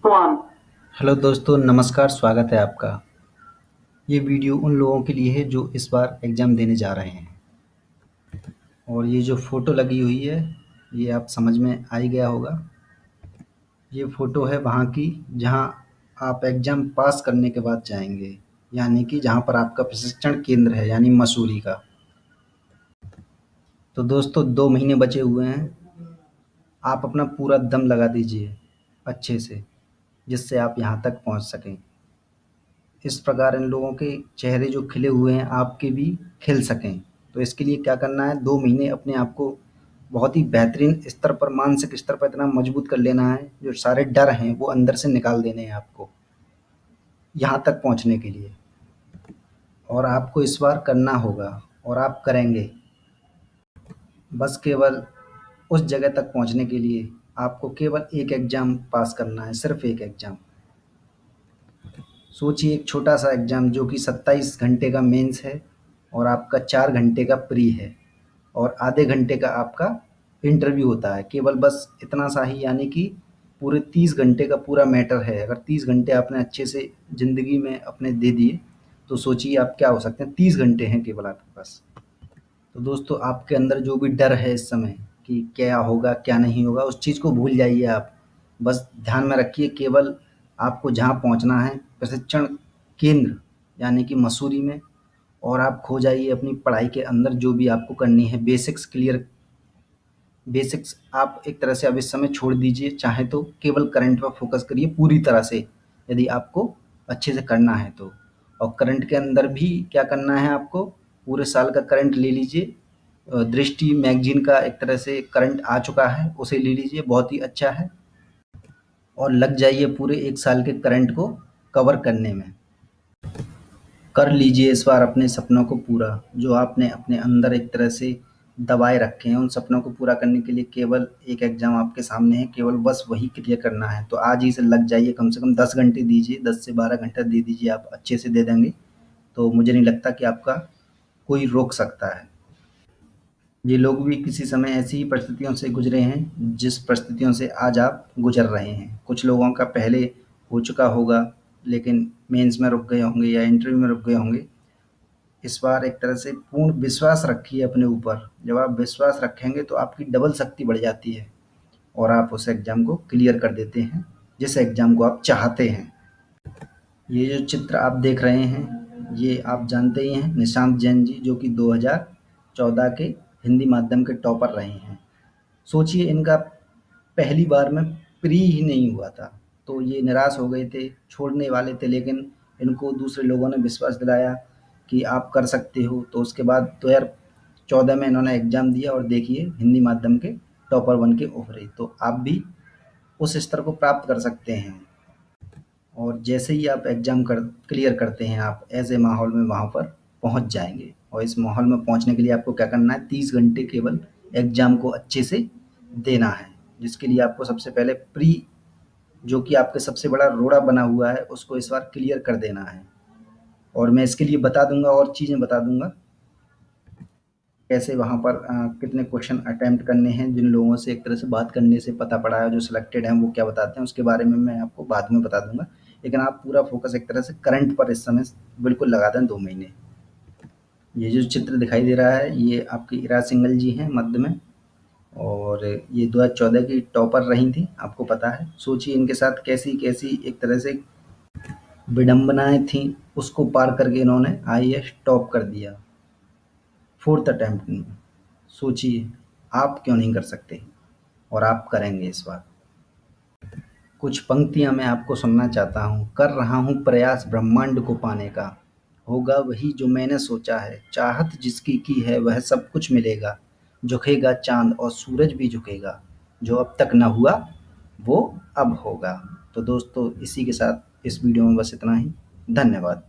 One. Hello दोस्तों, नमस्कार। स्वागत है आपका। ये वीडियो उन लोगों के लिए है जो इस बार एग्ज़ाम देने जा रहे हैं। और ये जो फ़ोटो लगी हुई है, ये आप समझ में आ ही गया होगा। ये फ़ोटो है वहाँ की जहाँ आप एग्ज़ाम पास करने के बाद जाएंगे, यानी कि जहाँ पर आपका प्रशिक्षण केंद्र है, यानी मसूरी का। तो दोस्तों, 2 महीने बचे हुए हैं। आप अपना पूरा दम लगा दीजिए अच्छे से, जिससे आप यहाँ तक पहुँच सकें। इस प्रकार इन लोगों के चेहरे जो खिले हुए हैं, आपके भी खिल सकें। तो इसके लिए क्या करना है, 2 महीने अपने आप को बहुत ही बेहतरीन स्तर पर, मानसिक स्तर पर इतना मजबूत कर लेना है, जो सारे डर हैं वो अंदर से निकाल देने हैं आपको, यहाँ तक पहुँचने के लिए। और आपको इस बार करना होगा और आप करेंगे। बस केवल उस जगह तक पहुँचने के लिए आपको केवल एक एग्ज़ाम पास करना है, सिर्फ़ एक एग्ज़ाम। सोचिए, एक छोटा-सा एग्ज़ाम जो कि 27 घंटे का मेंस है और आपका 4 घंटे का प्री है और आधे घंटे का आपका इंटरव्यू होता है। केवल बस इतना सा ही, यानी कि पूरे 30 घंटे का पूरा मैटर है। अगर 30 घंटे आपने अच्छे से ज़िंदगी में अपने दे दिए, तो सोचिए आप क्या हो सकते हैं। 30 घंटे हैं केवल आपके पास। तो दोस्तों, आपके अंदर जो भी डर है इस समय कि क्या होगा, क्या नहीं होगा, उस चीज़ को भूल जाइए आप। बस ध्यान में रखिए केवल आपको जहाँ पहुँचना है, प्रशिक्षण केंद्र यानी कि मसूरी में। और आप खो जाइए अपनी पढ़ाई के अंदर, जो भी आपको करनी है, बेसिक्स क्लियर। बेसिक्स आप एक तरह से अब इस समय छोड़ दीजिए, चाहे तो केवल करंट पर फोकस करिए पूरी तरह से, यदि आपको अच्छे से करना है तो। और करंट के अंदर भी क्या करना है आपको, पूरे साल का करंट ले लीजिए। दृष्टि मैगज़ीन का एक तरह से करंट आ चुका है, उसे ले लीजिए, बहुत ही अच्छा है। और लग जाइए पूरे 1 साल के करंट को कवर करने में। कर लीजिए इस बार अपने सपनों को पूरा, जो आपने अपने अंदर एक तरह से दबाए रखे हैं। उन सपनों को पूरा करने के लिए केवल एक एग्ज़ाम आपके सामने है, केवल बस वही क्लियर करना है। तो आज ही से लग जाइए, कम से कम 10 घंटे दीजिए, 10 से 12 घंटा दे दीजिए, आप अच्छे से दे देंगे। तो मुझे नहीं लगता कि आपका कोई रोक सकता है। ये लोग भी किसी समय ऐसी ही परिस्थितियों से गुज़रे हैं, जिस परिस्थितियों से आज आप गुज़र रहे हैं। कुछ लोगों का पहले हो चुका होगा, लेकिन मेंस में रुक गए होंगे या इंटरव्यू में रुक गए होंगे। इस बार एक तरह से पूर्ण विश्वास रखिए अपने ऊपर। जब आप विश्वास रखेंगे तो आपकी डबल शक्ति बढ़ जाती है और आप उस एग्ज़ाम को क्लियर कर देते हैं, जिस एग्ज़ाम को आप चाहते हैं। ये जो चित्र आप देख रहे हैं, ये आप जानते ही हैं, निशांत जैन जी, जो कि 2014 के हिंदी माध्यम के टॉपर रहे हैं। सोचिए, इनका पहली बार में प्री ही नहीं हुआ था, तो ये निराश हो गए थे, छोड़ने वाले थे, लेकिन इनको दूसरे लोगों ने विश्वास दिलाया कि आप कर सकते हो। तो उसके बाद 2014 में इन्होंने एग्ज़ाम दिया और देखिए हिंदी माध्यम के टॉपर बन के उभरे। तो आप भी उस स्तर को प्राप्त कर सकते हैं। और जैसे ही आप एग्ज़ाम क्लियर करते हैं, आप ऐसे माहौल में वहाँ पर पहुँच जाएँगे। और इस माहौल में पहुँचने के लिए आपको क्या करना है, 30 घंटे केवल एग्ज़ाम को अच्छे से देना है, जिसके लिए आपको सबसे पहले प्री, जो कि आपका सबसे बड़ा रोड़ा बना हुआ है, उसको इस बार क्लियर कर देना है। और मैं इसके लिए बता दूँगा, और चीज़ें बता दूँगा, कैसे वहाँ पर कितने क्वेश्चन अटेम्प्ट करने हैं। जिन लोगों से एक तरह से बात करने से पता पड़ा है, जो सिलेक्टेड हैं, वो क्या बताते हैं, उसके बारे में मैं आपको बाद में बता दूँगा। लेकिन आप पूरा फ़ोकस एक तरह से करंट पर इस समय बिल्कुल लगा दें, 2 महीने। ये जो चित्र दिखाई दे रहा है, ये आपकी इरा सिंघल जी हैं मध्य में, और ये 2014 की टॉपर रही थी, आपको पता है। सोचिए इनके साथ कैसी-कैसी एक तरह से विडंबनाएँ थीं, उसको पार करके इन्होंने आईएएस टॉप कर दिया, 4th अटेम्प्ट में। सोचिए, आप क्यों नहीं कर सकते? और आप करेंगे इस बार। कुछ पंक्तियाँ मैं आपको सुनना चाहता हूँ। कर रहा हूँ प्रयास ब्रह्मांड को पाने का, होगा वही जो मैंने सोचा है, चाहत जिसकी की है वह सब कुछ मिलेगा, झुकेगा चाँद और सूरज भी झुकेगा, जो अब तक न हुआ वो अब होगा। तो दोस्तों, इसी के साथ इस वीडियो में बस इतना ही। धन्यवाद।